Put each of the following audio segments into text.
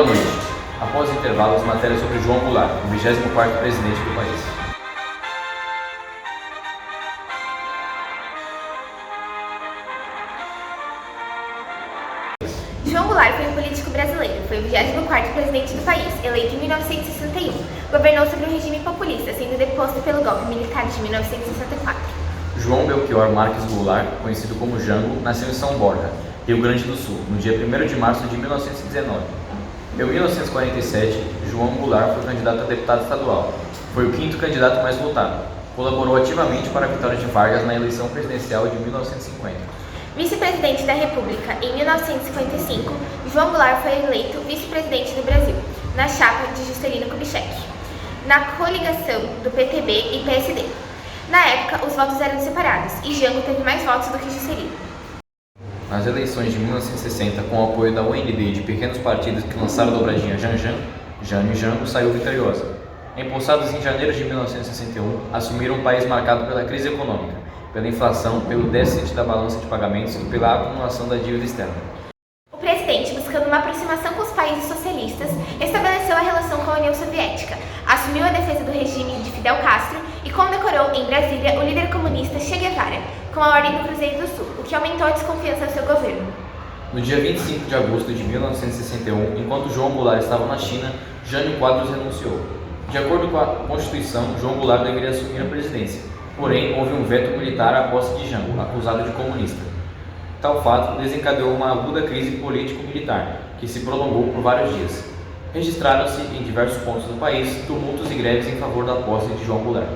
Boa noite. Após o intervalo, as matérias sobre João Goulart, o 24º presidente do país. João Goulart foi um político brasileiro, foi o 24º presidente do país, eleito em 1961. Governou sobre um regime populista, sendo deposto pelo golpe militar de 1964. João Belchior Marques Goulart, conhecido como Jango, nasceu em São Borja, Rio Grande do Sul, no dia 1º de março de 1919. Em 1947, João Goulart foi candidato a deputado estadual. Foi o 5º candidato mais votado. Colaborou ativamente para a vitória de Vargas na eleição presidencial de 1950. Vice-presidente da República em 1955, João Goulart foi eleito vice-presidente do Brasil, na chapa de Juscelino Kubitschek, na coligação do PTB e PSD. Na época, os votos eram separados e Jango teve mais votos do que Juscelino. Nas eleições de 1960, com o apoio da UND e de pequenos partidos que lançaram a dobradinha Janjan, Jânio e Jango saiu vitoriosa. Empossados em janeiro de 1961, assumiram um país marcado pela crise econômica, pela inflação, pelo déficit da balança de pagamentos e pela acumulação da dívida externa. O presidente, buscando uma aproximação com os países socialistas, estabeleceu a relação com a União Soviética, assumiu a defesa do regime de Fidel Castro e condecorou em Brasília o líder comunista Che Guevara, com a Ordem do Cruzeiro do Sul, o que aumentou a desconfiança do seu governo. No dia 25 de agosto de 1961, enquanto João Goulart estava na China, Jânio Quadros renunciou. De acordo com a Constituição, João Goulart deveria assumir a presidência. Porém, houve um veto militar à posse de Jango, acusado de comunista. Tal fato desencadeou uma aguda crise político-militar, que se prolongou por vários dias. Registraram-se em diversos pontos do país tumultos e greves em favor da posse de João Goulart.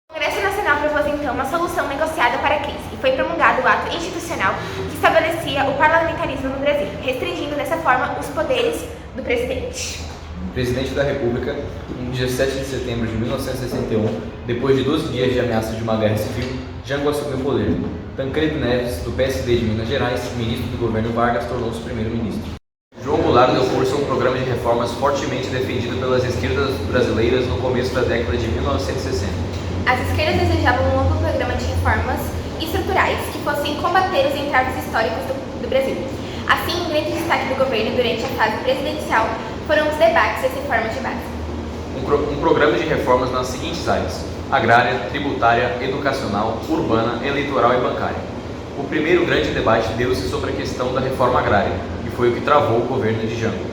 O Congresso Nacional propôs então uma solução negociada para a crise e foi promulgado o ato institucional que estabelecia o parlamentarismo no Brasil, restringindo dessa forma os poderes do presidente. Presidente da República, em 17 de setembro de 1961, depois de 12 dias de ameaça de uma guerra civil, Jango assumiu o poder. Tancredo Neves, do PSD de Minas Gerais, ministro do governo Vargas, tornou-se primeiro-ministro. João Goulart deu curso a um programa de reformas fortemente defendido pelas esquerdas brasileiras no começo da década de 1960. As esquerdas desejavam um amplo programa de reformas estruturais que fossem combater os entraves históricos do Brasil. Assim, um grande destaque do governo durante a fase presidencial foram os debates das reformas de base. Um programa de reformas nas seguintes áreas: agrária, tributária, educacional, urbana, eleitoral e bancária. O primeiro grande debate deu-se sobre a questão da reforma agrária, e foi o que travou o governo de Jango.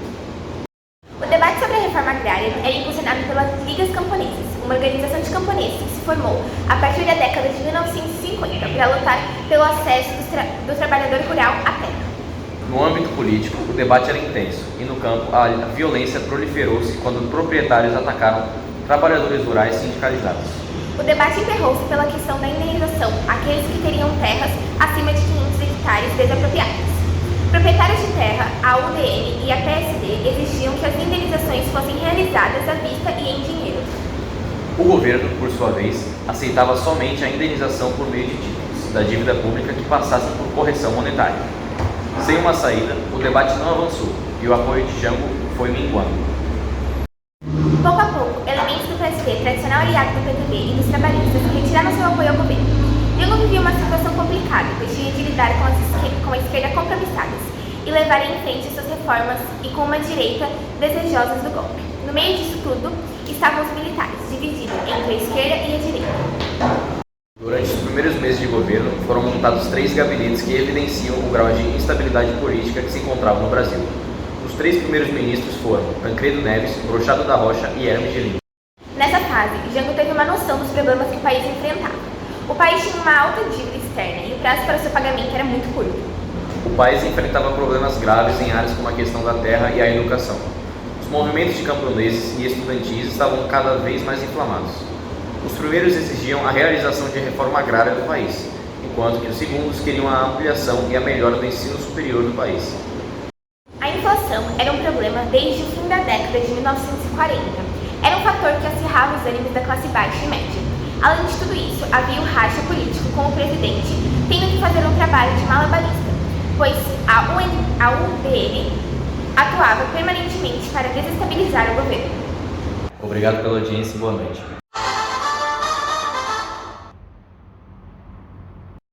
O debate sobre a reforma agrária era impulsionado pelas Ligas Camponesas, uma organização de camponeses que se formou a partir da década de 1950 para lutar pelo acesso do trabalhador rural à terra. No âmbito político, o debate era intenso, e no campo a violência proliferou-se quando proprietários atacaram trabalhadores rurais sindicalizados. O debate emperrou-se pela questão da indenização àqueles que teriam terras acima de 500 hectares desapropriadas. Proprietários de terra, a UDN e a PSD exigiam que as indenizações fossem realizadas à vista e em dinheiro. O governo, por sua vez, aceitava somente a indenização por meio de títulos da dívida pública que passassem por correção monetária. Sem uma saída, o debate não avançou e o apoio de Jango foi minguando. Pouco a pouco, elementos do PSD, tradicional aliado do PTB e dos trabalhistas, retiraram seu apoio ao governo. Jango vivia uma situação complicada, pois tinha de lidar com a esquerda compromissadas e levar em frente suas reformas e com uma direita desejosas do golpe. No meio disso tudo, estavam os militares, divididos entre a esquerda e a direita. Durante os primeiros meses de governo, foram montados 3 gabinetes que evidenciam o grau de instabilidade política que se encontrava no Brasil. Os 3 primeiros ministros foram Tancredo Neves, Brochado da Rocha e Hermes de Lima. Nessa fase, Jango teve uma noção dos problemas que o país enfrentava. O país tinha uma alta dívida externa e o prazo para o seu pagamento era muito curto. O país enfrentava problemas graves em áreas como a questão da terra e a educação. Os movimentos de camponeses e estudantis estavam cada vez mais inflamados. Os primeiros exigiam a realização de reforma agrária do país, enquanto que os segundos queriam a ampliação e a melhora do ensino superior do país. A inflação era um problema desde o fim da década de 1940. Era um fator que acirrava os ânimos da classe baixa e média. Além de tudo isso, havia um racha político com o presidente, tendo que fazer um trabalho de malabarista, pois a UDN atuava permanentemente para desestabilizar o governo. Obrigado pela audiência e boa noite.